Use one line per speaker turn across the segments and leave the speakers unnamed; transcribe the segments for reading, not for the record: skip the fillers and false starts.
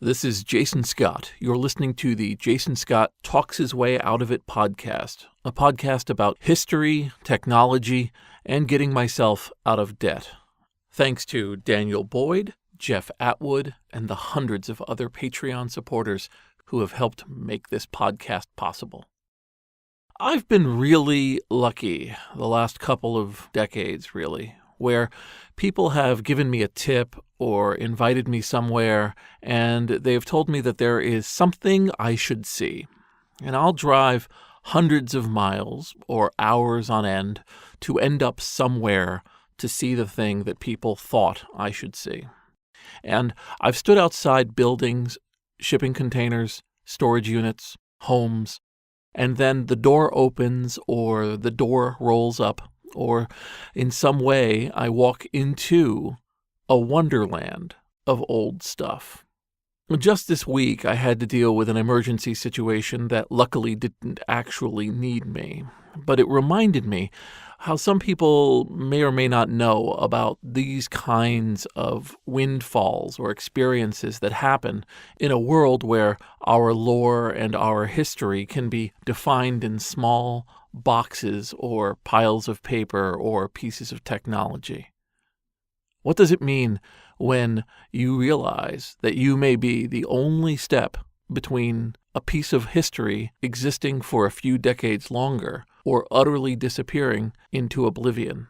This is Jason Scott. You're listening to the Jason Scott Talks His Way Out of It podcast, a podcast about history, technology, and getting myself out of debt. Thanks to Daniel Boyd, Jeff Atwood, and the hundreds of other Patreon supporters who have helped make this podcast possible. I've been really lucky the last couple of decades, really, where people have given me a tip or invited me somewhere, and they've told me that there is something I should see. And I'll drive hundreds of miles or hours on end to end up somewhere to see the thing that people thought I should see. And I've stood outside buildings, shipping containers, storage units, homes, and then the door opens or the door rolls up, or in some way I walk into a wonderland of old stuff. Just this week I had to deal with an emergency situation that luckily didn't actually need me, but it reminded me how some people may or may not know about these kinds of windfalls or experiences that happen in a world where our lore and our history can be defined in small boxes or piles of paper or pieces of technology. What does it mean when you realize that you may be the only step between a piece of history existing for a few decades longer or utterly disappearing into oblivion?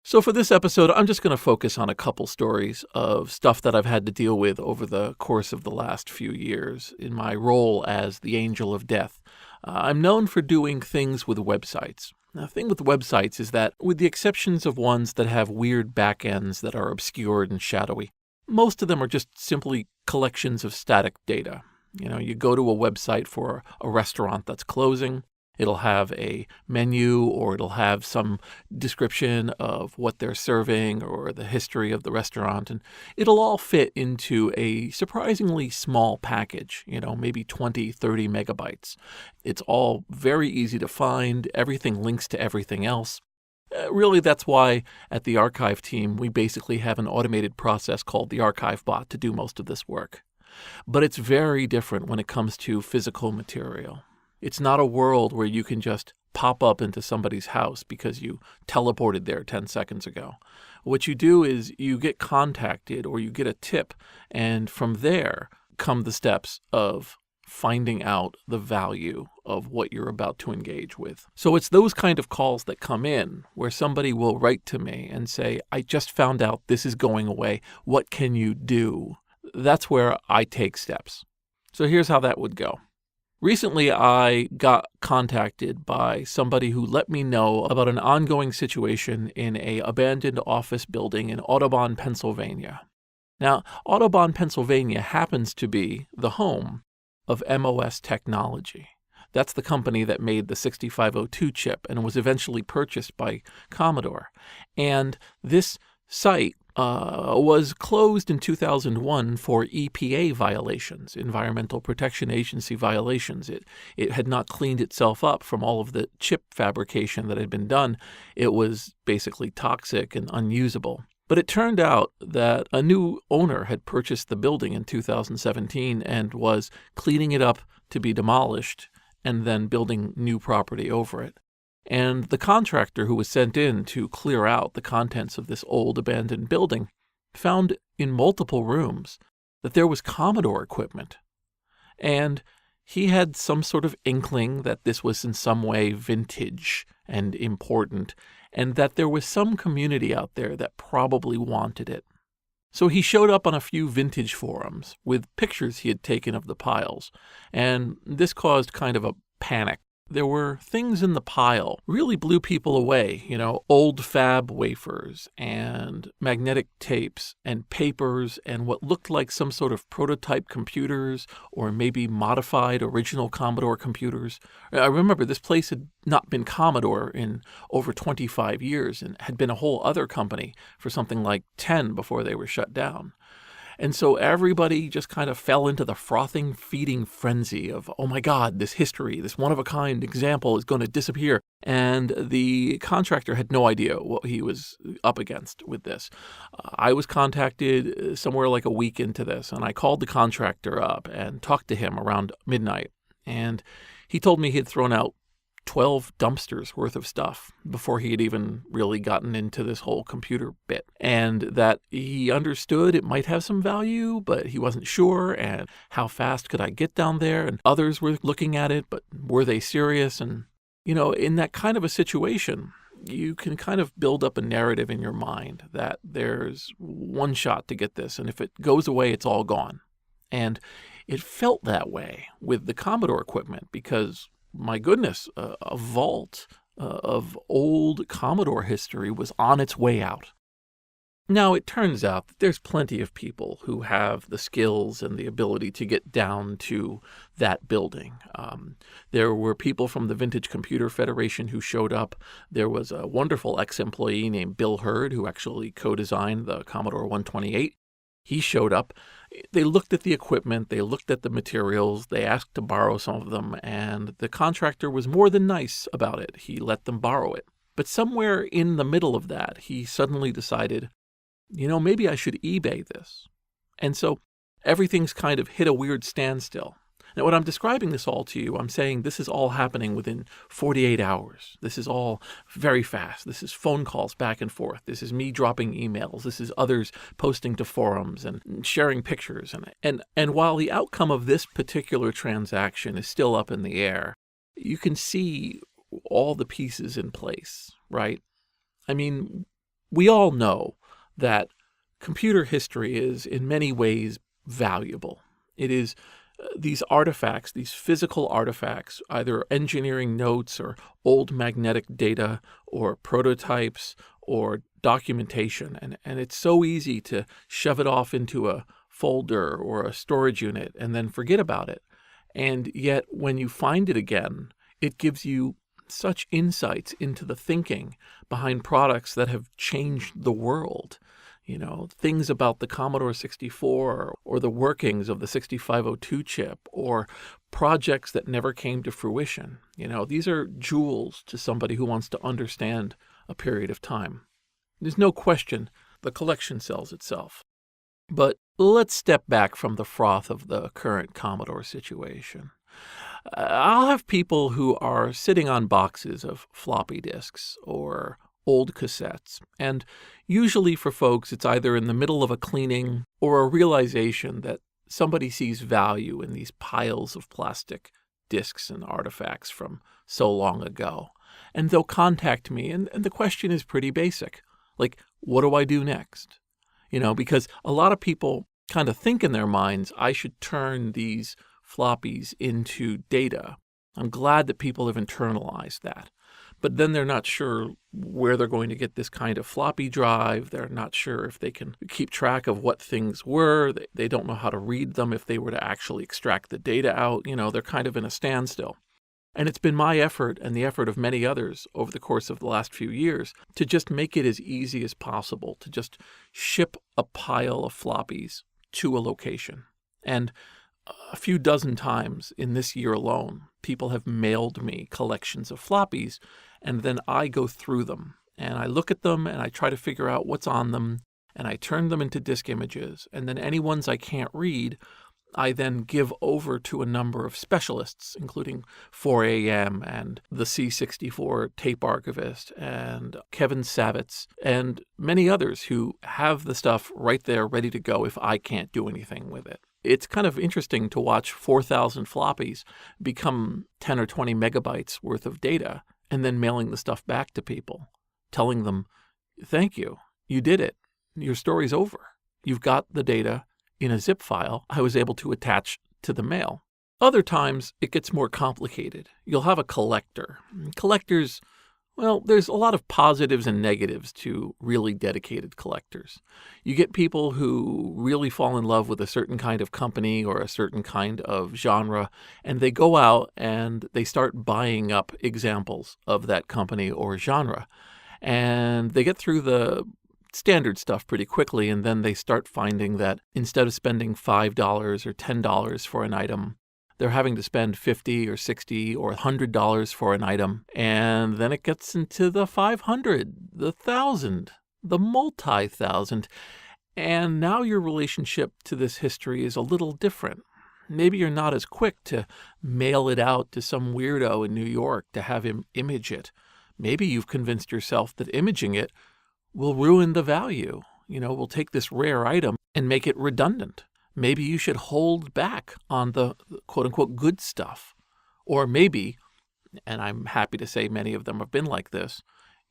So for this episode, I'm just going to focus on a couple stories of stuff that I've had to deal with over the course of the last few years in my role as the Angel of Death. I'm known for doing things with websites. The thing with websites is that, with the exceptions of ones that have weird backends that are obscured and shadowy, most of them are just simply collections of static data. You go to a website for a restaurant that's closing. It'll have a menu, or it'll have some description of what they're serving or the history of the restaurant, and it'll all fit into a surprisingly small package, maybe 20, 30 megabytes. It's all very easy to find. Everything links to everything else. Really, that's why at the archive team, we basically have an automated process called the archive bot to do most of this work. But it's very different when it comes to physical material. It's not a world where you can just pop up into somebody's house because you teleported there 10 seconds ago. What you do is you get contacted or you get a tip, and from there come the steps of finding out the value of what you're about to engage with. So it's those kind of calls that come in where somebody will write to me and say, I just found out this is going away. What can you do? That's where I take steps. So here's how that would go. Recently, I got contacted by somebody who let me know about an ongoing situation in an abandoned office building in Audubon, Pennsylvania. Now, Audubon, Pennsylvania happens to be the home of MOS Technology. That's the company that made the 6502 chip and was eventually purchased by Commodore. And this site was closed in 2001 for EPA violations, Environmental Protection Agency violations. It had not cleaned itself up from all of the chip fabrication that had been done. It was basically toxic and unusable. But it turned out that a new owner had purchased the building in 2017 and was cleaning it up to be demolished and then building new property over it. And the contractor who was sent in to clear out the contents of this old abandoned building found in multiple rooms that there was Commodore equipment. And he had some sort of inkling that this was in some way vintage and important, and that there was some community out there that probably wanted it. So he showed up on a few vintage forums with pictures he had taken of the piles, and this caused kind of a panic. There were things in the pile really blew people away, old fab wafers and magnetic tapes and papers and what looked like some sort of prototype computers or maybe modified original Commodore computers. I remember this place had not been Commodore in over 25 years and had been a whole other company for something like 10 before they were shut down. And so everybody just kind of fell into the frothing, feeding frenzy of, oh my God, this history, this one-of-a-kind example is going to disappear. And the contractor had no idea what he was up against with this. I was contacted somewhere like a week into this, and I called the contractor up and talked to him around midnight. And he told me he had thrown out 12 dumpsters worth of stuff before he had even really gotten into this whole computer bit, and that he understood it might have some value, but he wasn't sure, and how fast could I get down there, and others were looking at it, but were they serious? And, in that kind of a situation, you can kind of build up a narrative in your mind that there's one shot to get this, and if it goes away, it's all gone. And it felt that way with the Commodore equipment because, my goodness, a vault of old Commodore history was on its way out. Now, it turns out that there's plenty of people who have the skills and the ability to get down to that building. There were people from the Vintage Computer Federation who showed up. There was a wonderful ex-employee named Bill Hurd who actually co-designed the Commodore 128. He showed up. They looked at the equipment, they looked at the materials, they asked to borrow some of them, and the contractor was more than nice about it. He let them borrow it. But somewhere in the middle of that, he suddenly decided, maybe I should eBay this. And so everything's kind of hit a weird standstill. Now, when I'm describing this all to you, I'm saying this is all happening within 48 hours. This is all very fast. This is phone calls back and forth. This is me dropping emails. This is others posting to forums and sharing pictures. And while the outcome of this particular transaction is still up in the air, you can see all the pieces in place, right? I mean, we all know that computer history is in many ways valuable. It is these artifacts, these physical artifacts, either engineering notes or old magnetic data or prototypes or documentation. And it's so easy to shove it off into a folder or a storage unit and then forget about it. And yet when you find it again, it gives you such insights into the thinking behind products that have changed the world. Things about the Commodore 64 or the workings of the 6502 chip or projects that never came to fruition. These are jewels to somebody who wants to understand a period of time. There's no question the collection sells itself. But let's step back from the froth of the current Commodore situation. I'll have people who are sitting on boxes of floppy disks or old cassettes. And usually for folks, it's either in the middle of a cleaning or a realization that somebody sees value in these piles of plastic discs and artifacts from so long ago. And they'll contact me, and the question is pretty basic. Like, what do I do next? Because a lot of people kind of think in their minds, I should turn these floppies into data. I'm glad that people have internalized that. But then they're not sure where they're going to get this kind of floppy drive. They're not sure if they can keep track of what things were. They don't know how to read them if they were to actually extract the data out. They're kind of in a standstill. And it's been my effort and the effort of many others over the course of the last few years to just make it as easy as possible, to just ship a pile of floppies to a location. And a few dozen times in this year alone, people have mailed me collections of floppies, and then I go through them, and I look at them, and I try to figure out what's on them, and I turn them into disk images, and then any ones I can't read, I then give over to a number of specialists, including 4AM and the C64 tape archivist and Kevin Savitz and many others who have the stuff right there ready to go if I can't do anything with it. It's kind of interesting to watch 4,000 floppies become 10 or 20 megabytes worth of data and then mailing the stuff back to people, telling them, thank you, you did it, your story's over. You've got the data in a zip file I was able to attach to the mail. Other times, it gets more complicated. You'll have a collector. Collectors, well, there's a lot of positives and negatives to really dedicated collectors. You get people who really fall in love with a certain kind of company or a certain kind of genre, and they go out and they start buying up examples of that company or genre. And they get through the standard stuff pretty quickly, and then they start finding that instead of spending $5 or $10 for an item, they're having to spend $50 or $60 or $100 for an item, and then it gets into the 500, the 1,000, the multi-thousand, and now your relationship to this history is a little different. Maybe you're not as quick to mail it out to some weirdo in New York to have him image it. Maybe you've convinced yourself that imaging it will ruin the value. We'll take this rare item and make it redundant. Maybe you should hold back on the quote-unquote good stuff. Or maybe, and I'm happy to say many of them have been like this,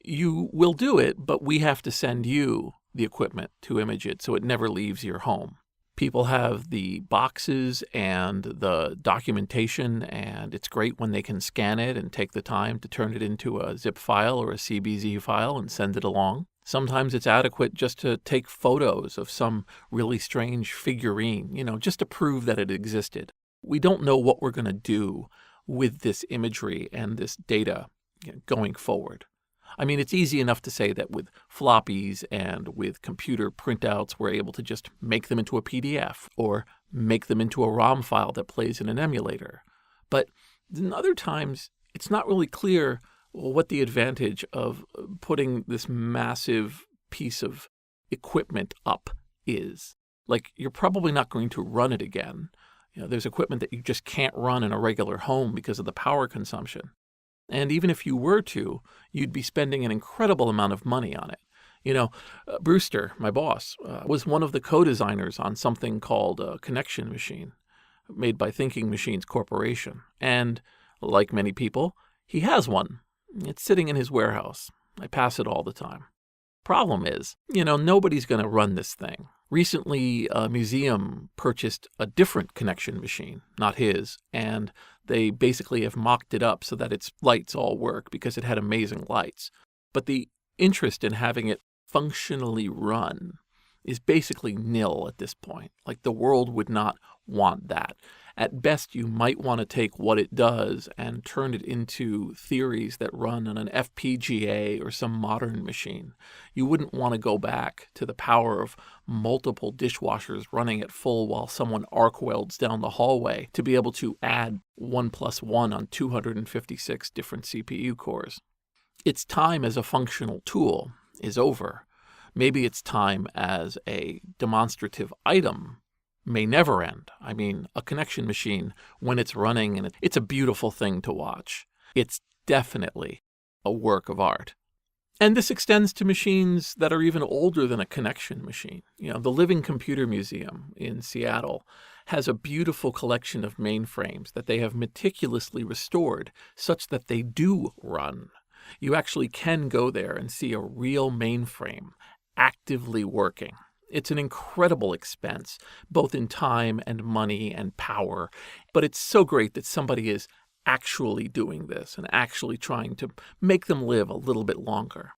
you will do it, but we have to send you the equipment to image it so it never leaves your home. People have the boxes and the documentation, and it's great when they can scan it and take the time to turn it into a zip file or a CBZ file and send it along. Sometimes it's adequate just to take photos of some really strange figurine, just to prove that it existed. We don't know what we're going to do with this imagery and this data going forward. I mean, it's easy enough to say that with floppies and with computer printouts, we're able to just make them into a PDF or make them into a ROM file that plays in an emulator. But in other times, it's not really clear what the advantage of putting this massive piece of equipment up is. Like, you're probably not going to run it again. There's equipment that you just can't run in a regular home because of the power consumption. And even if you were to, you'd be spending an incredible amount of money on it. Brewster, my boss, was one of the co-designers on something called a connection machine, made by Thinking Machines Corporation. And like many people, he has one. It's sitting in his warehouse. I pass it all the time. Problem is, nobody's going to run this thing. Recently, a museum purchased a different connection machine, not his, and they basically have mocked it up so that its lights all work because it had amazing lights. But the interest in having it functionally run is basically nil at this point. Like, the world would not want that. At best, you might want to take what it does and turn it into theories that run on an FPGA or some modern machine. You wouldn't want to go back to the power of multiple dishwashers running at full while someone arc welds down the hallway to be able to add 1 + 1 on 256 different CPU cores. Its time as a functional tool is over. Maybe its time as a demonstrative item may never end. I mean, a connection machine, when it's running, and it's a beautiful thing to watch. It's definitely a work of art. And this extends to machines that are even older than a connection machine. The Living Computer Museum in Seattle has a beautiful collection of mainframes that they have meticulously restored such that they do run. You actually can go there and see a real mainframe actively working. It's an incredible expense, both in time and money and power, but it's so great that somebody is actually doing this and actually trying to make them live a little bit longer.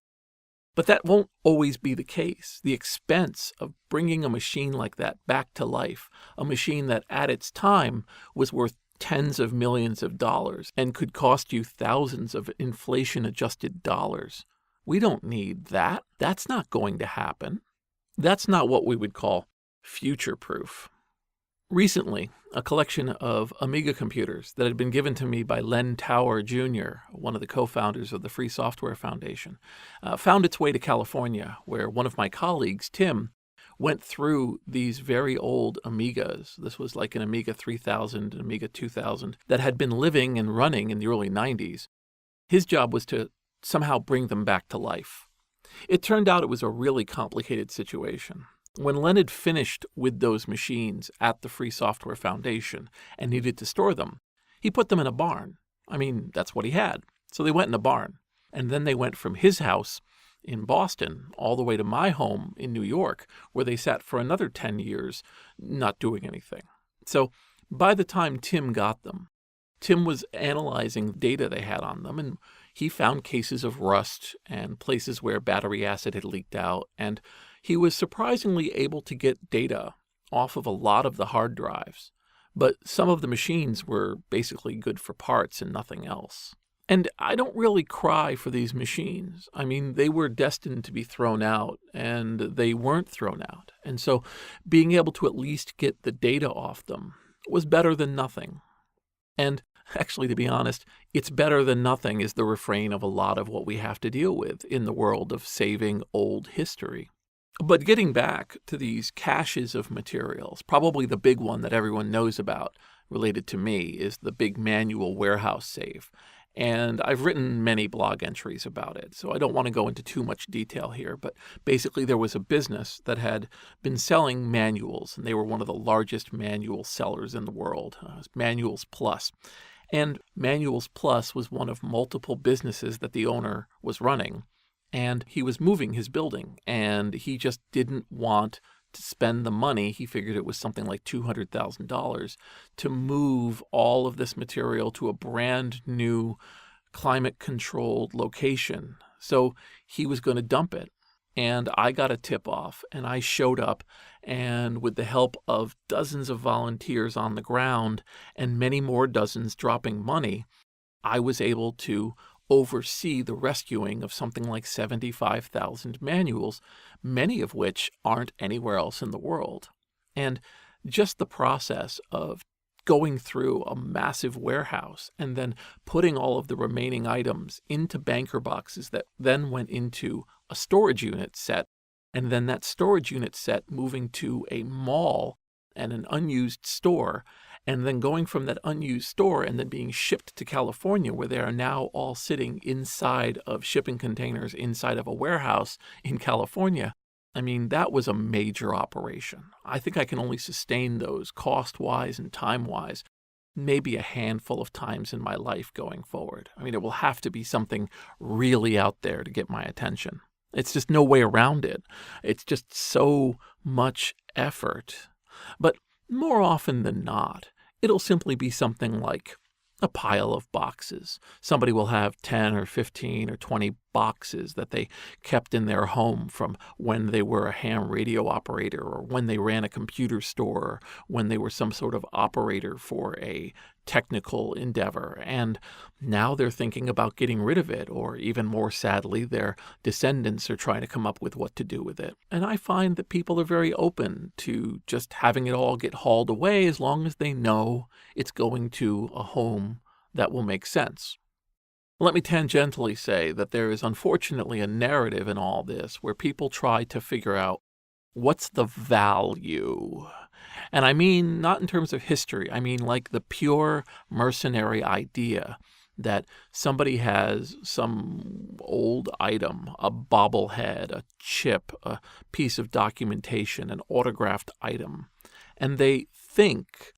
But that won't always be the case. The expense of bringing a machine like that back to life, a machine that at its time was worth tens of millions of dollars and could cost you thousands of inflation-adjusted dollars. We don't need that. That's not going to happen. That's not what we would call future-proof. Recently, a collection of Amiga computers that had been given to me by Len Tower Jr., one of the co-founders of the Free Software Foundation, found its way to California, where one of my colleagues, Tim, went through these very old Amigas. This was like an Amiga 3000, an Amiga 2000, that had been living and running in the early 90s. His job was to somehow bring them back to life. It turned out it was a really complicated situation. When Len had finished with those machines at the Free Software Foundation and needed to store them, he put them in a barn. I mean, that's what he had. So they went in a barn. And then they went from his house in Boston all the way to my home in New York, where they sat for another 10 years not doing anything. So by the time Tim got them, Tim was analyzing data they had on them, and he found cases of rust and places where battery acid had leaked out, and he was surprisingly able to get data off of a lot of the hard drives. But some of the machines were basically good for parts and nothing else. And I don't really cry for these machines. I mean, they were destined to be thrown out, and they weren't thrown out. And so being able to at least get the data off them was better than nothing. And actually, to be honest, it's better than nothing is the refrain of a lot of what we have to deal with in the world of saving old history. But getting back to these caches of materials, probably the big one that everyone knows about related to me is the big manual warehouse save. And I've written many blog entries about it, so I don't want to go into too much detail here. But basically, there was a business that had been selling manuals, and they were one of the largest manual sellers in the world. It was Manuals Plus. And Manuals Plus was one of multiple businesses that the owner was running. And he was moving his building, and he just didn't want to spend the money. He figured it was something like $200,000 to move all of this material to a brand new climate-controlled location. So he was going to dump it. And I got a tip-off, and I showed up, and with the help of dozens of volunteers on the ground and many more dozens dropping money, I was able to oversee the rescuing of something like 75,000 manuals, many of which aren't anywhere else in the world. And just the process of going through a massive warehouse and then putting all of the remaining items into banker boxes that then went into a storage unit set, and then that storage unit set moving to a mall and an unused store, and then going from that unused store and then being shipped to California, where they are now all sitting inside of shipping containers inside of a warehouse in California. I mean, that was a major operation. I think I can only sustain those cost-wise and time-wise maybe a handful of times in my life going forward. I mean, it will have to be something really out there to get my attention. It's just no way around it. It's just so much effort. But more often than not, it'll simply be something like a pile of boxes. Somebody will have 10 or 15 or 20 boxes that they kept in their home from when they were a ham radio operator, or when they ran a computer store, or when they were some sort of operator for a technical endeavor. And now they're thinking about getting rid of it, or even more sadly, their descendants are trying to come up with what to do with it. And I find that people are very open to just having it all get hauled away as long as they know it's going to a home that will make sense. Let me tangentially say that there is unfortunately a narrative in all this where people try to figure out what's the value. And I mean not in terms of history. I mean like the pure mercenary idea that somebody has some old item, a bobblehead, a chip, a piece of documentation, an autographed item, and they think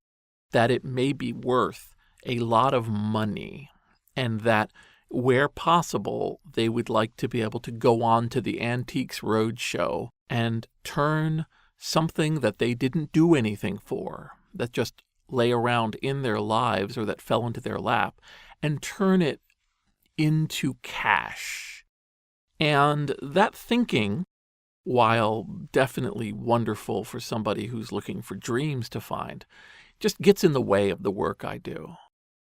that it may be worth a lot of money, and that where possible, they would like to be able to go on to the Antiques Roadshow and turn something that they didn't do anything for, that just lay around in their lives or that fell into their lap, and turn it into cash. And that thinking, while definitely wonderful for somebody who's looking for dreams to find, just gets in the way of the work I do.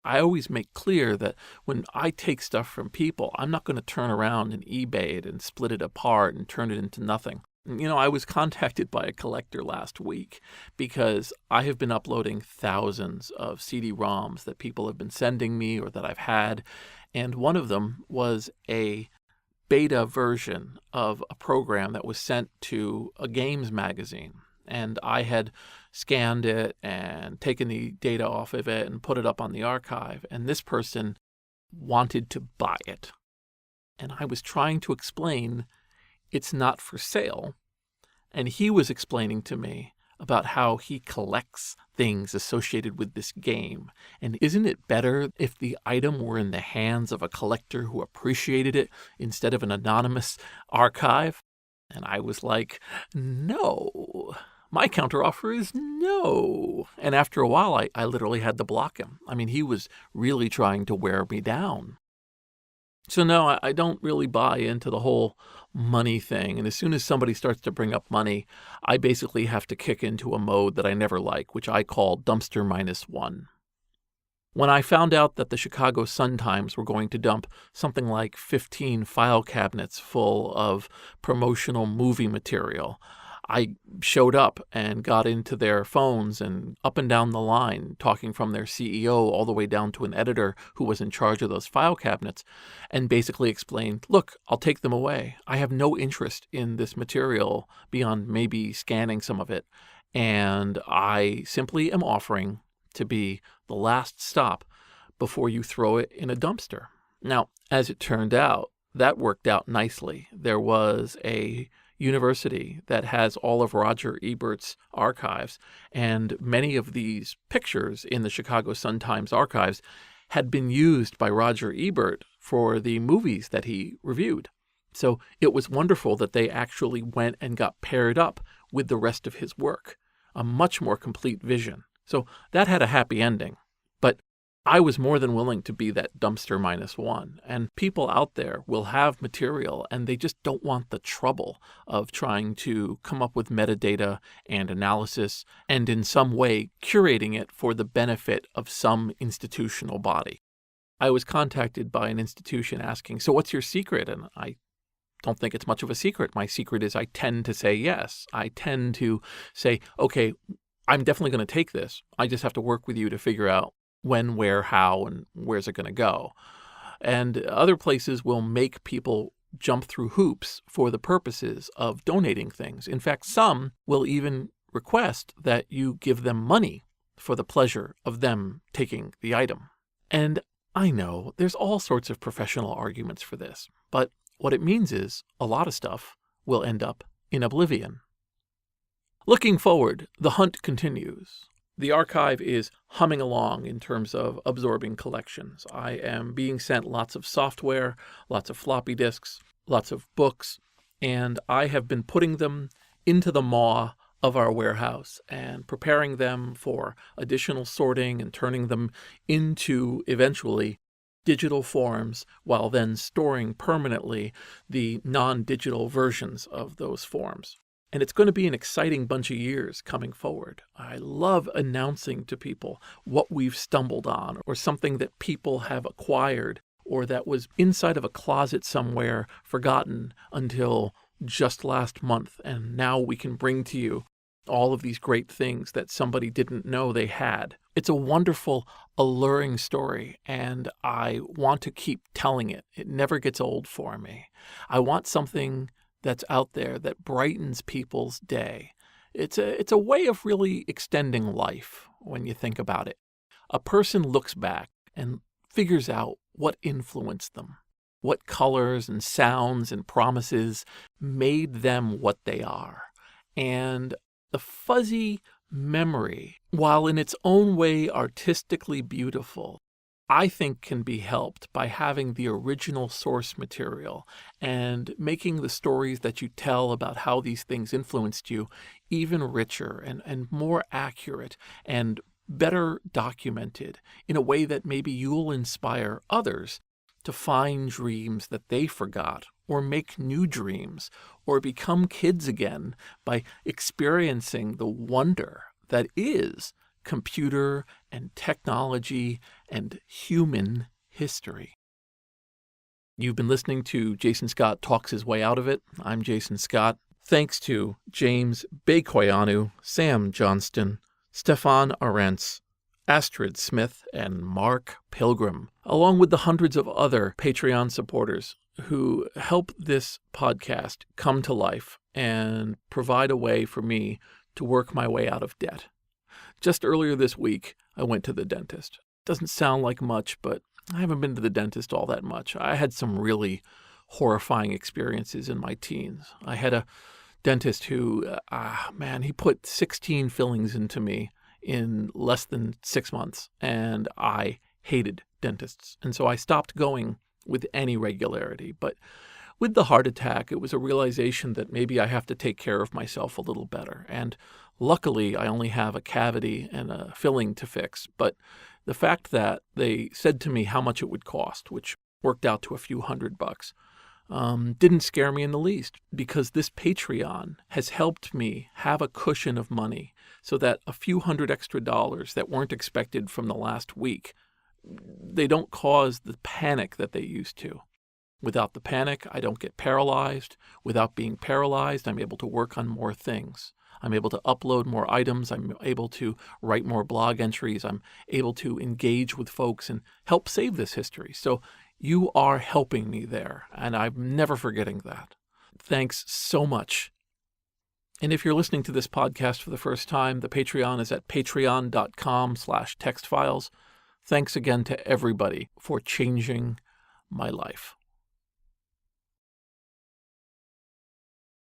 I always make clear that when I take stuff from people, I'm not going to turn around and eBay it and split it apart and turn it into nothing. You know, I was contacted by a collector last week because I have been uploading thousands of CD-ROMs that people have been sending me or that I've had, and one of them was a beta version of a program that was sent to a games magazine. And I had scanned it and taken the data off of it and put it up on the archive. And this person wanted to buy it. And I was trying to explain it's not for sale. And he was explaining to me about how he collects things associated with this game. And isn't it better if the item were in the hands of a collector who appreciated it instead of an anonymous archive? And I was like, no. My counteroffer is no. And after a while, I literally had to block him. I mean, he was really trying to wear me down. So no, I don't really buy into the whole money thing. And as soon as somebody starts to bring up money, I basically have to kick into a mode that I never like, which I call dumpster -1. When I found out that the Chicago Sun-Times were going to dump something like 15 file cabinets full of promotional movie material, I showed up and got into their phones and up and down the line, talking from their CEO all the way down to an editor who was in charge of those file cabinets, and basically explained, look, I'll take them away. I have no interest in this material beyond maybe scanning some of it, and I simply am offering to be the last stop before you throw it in a dumpster. Now, as it turned out, that worked out nicely. There was a university that has all of Roger Ebert's archives, and many of these pictures in the Chicago Sun-Times archives had been used by Roger Ebert for the movies that he reviewed. So it was wonderful that they actually went and got paired up with the rest of his work, a much more complete vision. So that had a happy ending. But I was more than willing to be that dumpster -1. And people out there will have material and they just don't want the trouble of trying to come up with metadata and analysis and in some way curating it for the benefit of some institutional body. I was contacted by an institution asking, so what's your secret? And I don't think it's much of a secret. My secret is I tend to say yes. I tend to say, okay, I'm definitely going to take this. I just have to work with you to figure out when, where, how, and where's it going to go. And other places will make people jump through hoops for the purposes of donating things. In fact, some will even request that you give them money for the pleasure of them taking the item. And I know there's all sorts of professional arguments for this, but what it means is a lot of stuff will end up in oblivion. Looking forward, the hunt continues. The archive is humming along in terms of absorbing collections. I am being sent lots of software, lots of floppy disks, lots of books, and I have been putting them into the maw of our warehouse and preparing them for additional sorting and turning them into, eventually, digital forms, while then storing permanently the non-digital versions of those forms. And it's going to be an exciting bunch of years coming forward. I love announcing to people what we've stumbled on or something that people have acquired or that was inside of a closet somewhere forgotten until just last month. And now we can bring to you all of these great things that somebody didn't know they had. It's a wonderful, alluring story, and I want to keep telling it. It never gets old for me. I want something that's out there that brightens people's day. It's a way of really extending life when you think about it. A person looks back and figures out what influenced them, what colors and sounds and promises made them what they are. And the fuzzy memory, while in its own way artistically beautiful, I think can be helped by having the original source material and making the stories that you tell about how these things influenced you even richer and more accurate and better documented in a way that maybe you'll inspire others to find dreams that they forgot or make new dreams or become kids again by experiencing the wonder that is computer and technology and human history. You've been listening to Jason Scott Talks His Way Out of It. I'm Jason Scott. Thanks to James Bekoyanu, Sam Johnston, Stefan Arentz, Astrid Smith, and Mark Pilgrim, along with the hundreds of other Patreon supporters who help this podcast come to life and provide a way for me to work my way out of debt. Just earlier this week, I went to the dentist. Doesn't sound like much, but I haven't been to the dentist all that much. I had some really horrifying experiences in my teens. I had a dentist who, he put 16 fillings into me in less than 6 months, and I hated dentists. And so I stopped going with any regularity. But with the heart attack, it was a realization that maybe I have to take care of myself a little better. And luckily, I only have a cavity and a filling to fix. But the fact that they said to me how much it would cost, which worked out to a few $100, didn't scare me in the least, because this Patreon has helped me have a cushion of money so that a few $100 extra that weren't expected from the last week they don't cause the panic that they used to. Without the panic, I don't get paralyzed. Without being paralyzed, I'm able to work on more things. I'm able to upload more items. I'm able to write more blog entries. I'm able to engage with folks and help save this history. So you are helping me there, and I'm never forgetting that. Thanks so much. And if you're listening to this podcast for the first time, the Patreon is at patreon.com/textfiles. Thanks again to everybody for changing my life.